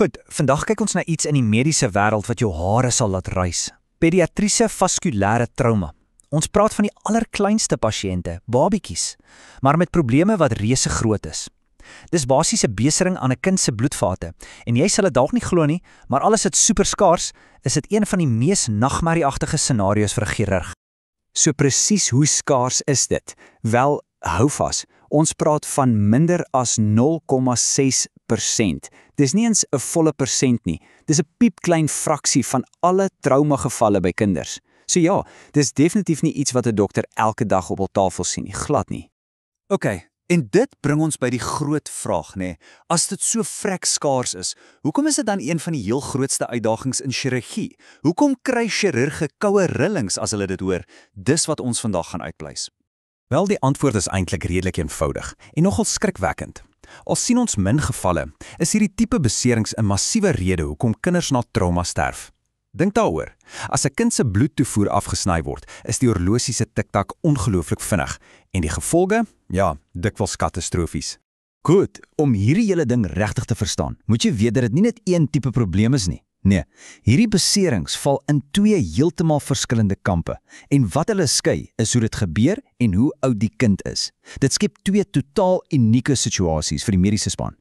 Goed, vandag kyk ons na iets in die mediese wêreld wat jou hare sal laat rys. Pediatriese vaskulêre trauma. Ons praat van die allerkleinste pasiënte, babietjies, maar met probleme wat reuse groot is. Dis basies 'n besering aan 'n kind se bloedvate en jy sal dit dalk nie glo nie, maar al is dit super skaars, is dit een van die mees nagmerrieagtige scenario's vir 'n chirurg. So presies hoe skaars is dit? Wel, hou vas. Ons praat van minder as 0,6%. Dis nie eens 'n volle persent nie. Dis 'n piepklein fraksie van alle traumagevalle by kinders. So ja, dis definitief nie iets wat 'n dokter elke dag op hul tafel sien nie, glad nie. OK, en dit bring ons by die groot vraag, nê. As dit so vrek skaars is, hoekom is dit dan een van die heel grootste uitdagings in chirurgie? Hoekom kry chirurge koue rillings as hulle dit hoor? Dis wat ons vandag gaan uitpleis. Wel, die antwoord is eintlik redelik eenvoudig en nogal skrikwekkend. Al sien ons min gevalle, is hierdie tipe beserings 'n massiewe rede hoekom kinders na trauma sterf. Dink daaroor. As 'n kind se bloedtoevoer afgesny word, is die horlosie se tiktak ongelooflik vinnig en die gevolge, ja, dikwels katastrofies. Goed, om hierdie hele ding regtig te verstaan, moet jy weet dat dit nie net een tipe probleem is nie. Nee, hierdie beserings val in twee heeltemal verskillende kampe en wat hulle skei is hoe dit gebeur en hoe oud die kind is. Dit skep twee totaal unieke situasies vir die mediese span.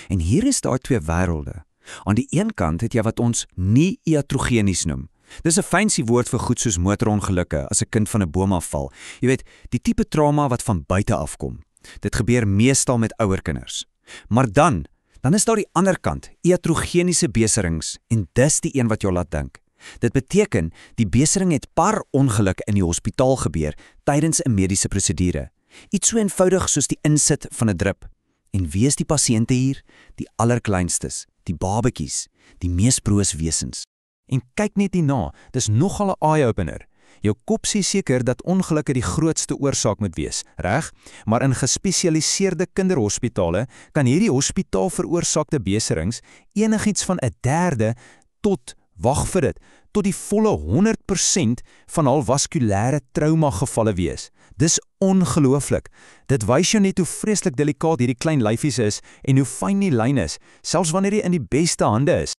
En hier is daar twee wêrelde. Aan die een kant het jy wat ons nie iatrogenies noem. Dis 'n fancy woord vir goed soos motorongelukke as 'n kind van 'n boom afval. Jy weet, die tipe trauma wat van buite afkom. Dit gebeur meestal met ouer kinders. Maar dan is daar die ander kant, iatrogeniese beserings, en dis die een wat jou laat dink. Dit beteken, die besering het per ongeluk in die hospitaal gebeur tydens 'n mediese prosedure. Iets so eenvoudig soos die insit van 'n drip. En wie is die pasiënte hier? Die allerkleinstes, die babetjies, die mees broos wesens. En kyk net hierna, dis nogal 'n eye-opener. Jou kop sê seker dat ongelukke die grootste oorsaak moet wees, reg? Maar in gespesialiseerde kinderhospitale kan hierdie hospitaal veroorsaakte beserings enigiets van 1/3 tot, wag vir dit, tot die volle 100% van al vaskulêre trauma gevalle wees. Dis ongelooflik. Dit wys jou net hoe vreeslik delikaat hierdie klein lyfies is en hoe fyn die lyn is, selfs wanneer jy in die beste hande is.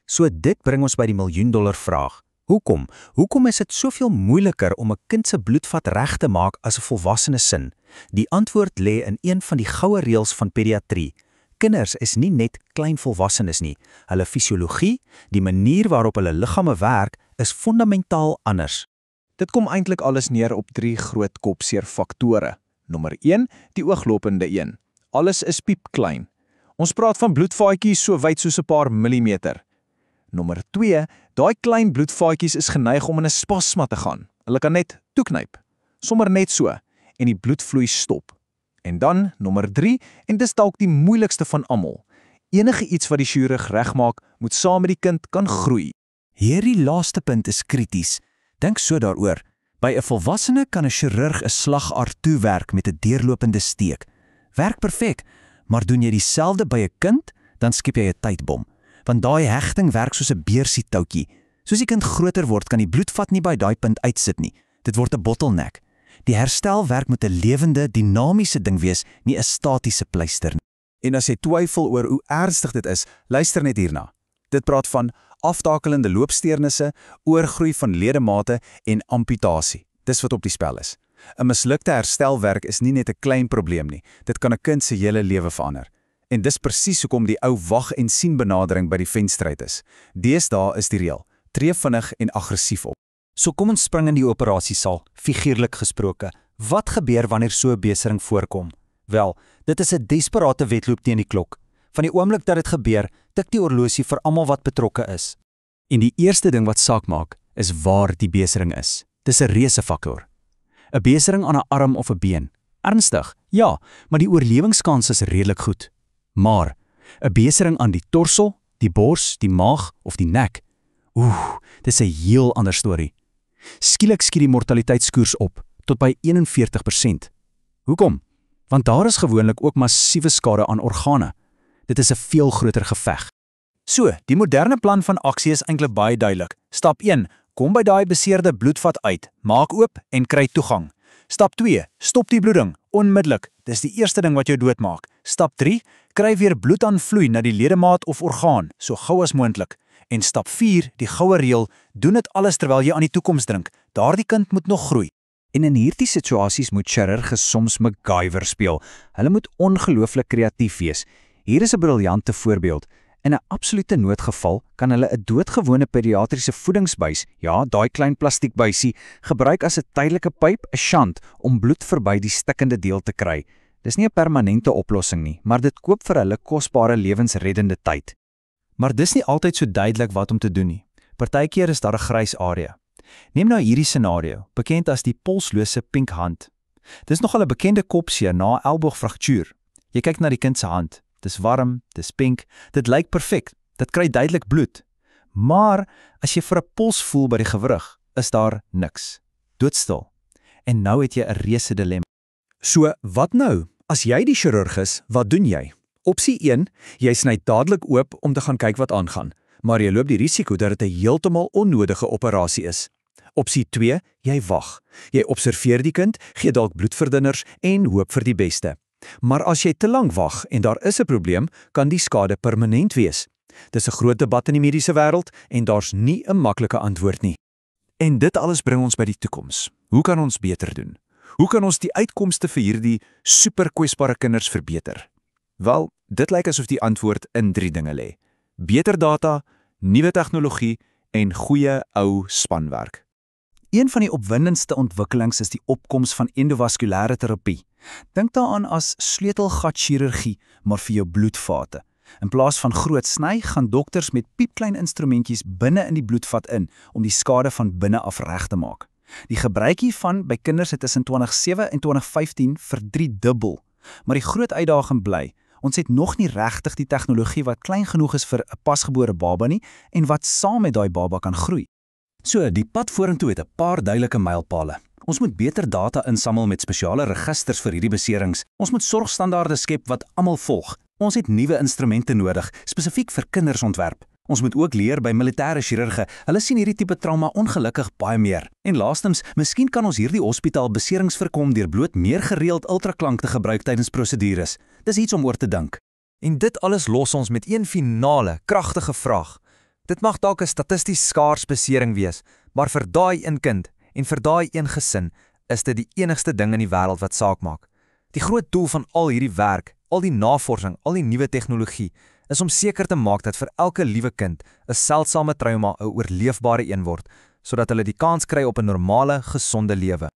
So dit bring ons by die miljoen-dollar vraag. Hoekom? Hoekom is dit soveel moeiliker om 'n kind se bloedvat reg te maak as 'n volwassene sin? Die antwoord lê in een van die goue reëls van pediatrie. Kinders is nie net klein volwassenes nie. Hulle fisiologie, die manier waarop hulle liggame werk, is fondamentaal anders. Dit kom eintlik alles neer op 3 groot kopseer faktore. Nommer 1, die ooglopende een. Alles is piepklein. Ons praat van bloedvaatjies so wyd soos 'n paar millimeter. Nommer 2, daai klein bloedvaatjies is geneig om in 'n spasma te gaan. Hulle kan net toeknyp, sommer net so, en die bloedvloei stop. En dan, nommer 3, en dis dalk die moeilikste van almal. Enige iets wat die chirurg regmaak, moet saam met die kind kan groei. Hierdie laaste punt is krities. Dink so daaroor. By 'n volwassene kan 'n chirurg 'n slagaar toewerk met 'n deurlopende steek. Werk perfek, maar doen jy dieselfde by 'n kind, dan skep jy 'n tydbom. Want daai hegting werk soos 'n beersietoutjie. Soos die kind groter word, kan die bloedvat nie by daai punt uitsit nie. Dit word 'n bottleneck. Die herstelwerk moet 'n lewende, dinamiese ding wees, nie 'n statiese pleister nie. En as jy twyfel oor hoe ernstig dit is, luister net hierna. Dit praat van aftakelende loopsteurnisse, oorgroei van ledemate en amputasie. Dis wat op die spel is. 'n Mislukte herstelwerk is nie net 'n klein probleem nie. Dit kan 'n kind se hele lewe verander. En dis presies hoekom die ou wag en sien benadering by die venstryd is. Deesdae is die reël: tree vinnig en aggressief op. So kom ons spring in die operasiesaal, figuurlik gesproke. Wat gebeur wanneer so 'n besering voorkom? Wel, dit is 'n desperate wedloop teen die klok. Van die oomblik dat dit gebeur, tik die horlosie vir almal wat betrokke is. En die eerste ding wat saak maak, is waar die besering is. Dis 'n reuse faktor. 'n Besering aan 'n arm of 'n been. Ernstig, ja, maar die oorlewingskans is redelik goed. Maar 'n besering aan die torsel, die bors, die maag of die nek, dis 'n heel ander storie. Skielik skiet die mortaliteitskoers op tot by 41%. Hoekom? Want daar is gewoonlik ook massiewe skade aan organe. Dit is 'n veel groter geveg. So, die moderne plan van aksie is eintlik baie duidelik. Stap 1, kom by daai beseerde bloedvat uit, maak oop en kry toegang. Stap 2, stop die bloeding, onmiddellik. Dis die eerste ding wat jou doodmaak. Stap 3, kry weer bloedaanvloei na die ledemaat of orgaan, so gou as moontlik. En stap 4, die goue reël, doen dit alles terwyl jy aan die toekoms dink. Daardie kind moet nog groei. En in hierdie situasies moet chirurge soms MacGyver speel. Hulle moet ongelooflik kreatief wees. Hier is 'n briljante voorbeeld. In 'n absolute noodgeval kan hulle 'n doodgewone pediatriese voedingsbuis, ja, daai klein plastiekbuisie, gebruik as 'n tydelike pyp, 'n shunt, om bloed verby die stikkende deel te kry. Dis nie 'n permanente oplossing nie, maar dit koop vir hulle kosbare lewensreddende tyd. Maar dis nie altyd so duidelik wat om te doen nie. Partykeer is daar 'n grys area. Neem nou hierdie scenario, bekend as die polslose pink hand. Dis nogal 'n bekende kopseer na 'n elboogfraktuur. Jy kyk na die kind se hand. Dis warm, dis pink, dit lyk perfek, dit kry duidelik bloed. Maar as jy vir 'n pols voel by die gewrig, is daar niks. Doodstil. En nou het jy 'n reuse dilemma. So, wat nou? As jy die chirurg is, wat doen jy? Opsie 1, jy sny dadelik oop om te gaan kyk wat aangaan, maar jy loop die risiko dat dit 'n heeltemal onnodige operasie is. Opsie 2, jy wag. Jy observeer die kind, gee dalk bloedverdunners en hoop vir die beste. Maar as jy te lank wag en daar is 'n probleem, kan die skade permanent wees. Dis 'n groot debat in die mediese wêreld en daar's nie 'n maklike antwoord nie. En dit alles bring ons by die toekoms. Hoe kan ons beter doen? Hoe kan ons die uitkomste vir hierdie superkwesbare kinders verbeter? Wel, dit lyk asof die antwoord in 3 dinge lê. Beter data, nuwe tegnologie en goeie ou spanwerk. Een van die opwindendste ontwikkelings is die opkoms van endovaskulêre terapie. Dink daaraan as sleutelgatchirurgie, maar vir jou bloedvate. In plaas van groot sny, gaan dokters met piepklein instrumentjies binne in die bloedvat in om die skade van binne af reg te maak. Die gebruik hiervan by kinders het tussen 2007 en 2015 verdriedubbel. Maar die groot uitdaging bly, ons het nog nie regtig die tegnologie wat klein genoeg is vir 'n pasgebore baba nie en wat saam met daai baba kan groei. So, die pad vorentoe het 'n paar duidelike mylpale. Ons moet beter data insamel met spesiale registers vir hierdie beserings. Ons moet sorgstandaarde skep wat almal volg. Ons het nuwe instrumente nodig, spesifiek vir kinders ontwerp. Ons moet ook leer by militêre chirurge. Hulle sien hierdie tipe trauma ongelukkig baie meer. En laastens, miskien kan ons hierdie hospitaal beserings voorkom deur bloot meer gereeld ultraklank te gebruik tydens prosedures. Dis iets om oor te dink. En dit alles los ons met een finale, kragtige vraag. Dit mag dalk 'n statisties skaars besering wees, maar vir daai een kind en vir daai een gesin is dit die enigste ding in die wêreld wat saak maak. Die groot doel van al hierdie werk, al die navorsing, al die nuwe tegnologie, is om seker te maak dat vir elke liewe kind 'n seldsame trauma 'n oorleefbare een word, sodat hulle die kans kry op 'n normale, gesonde lewe.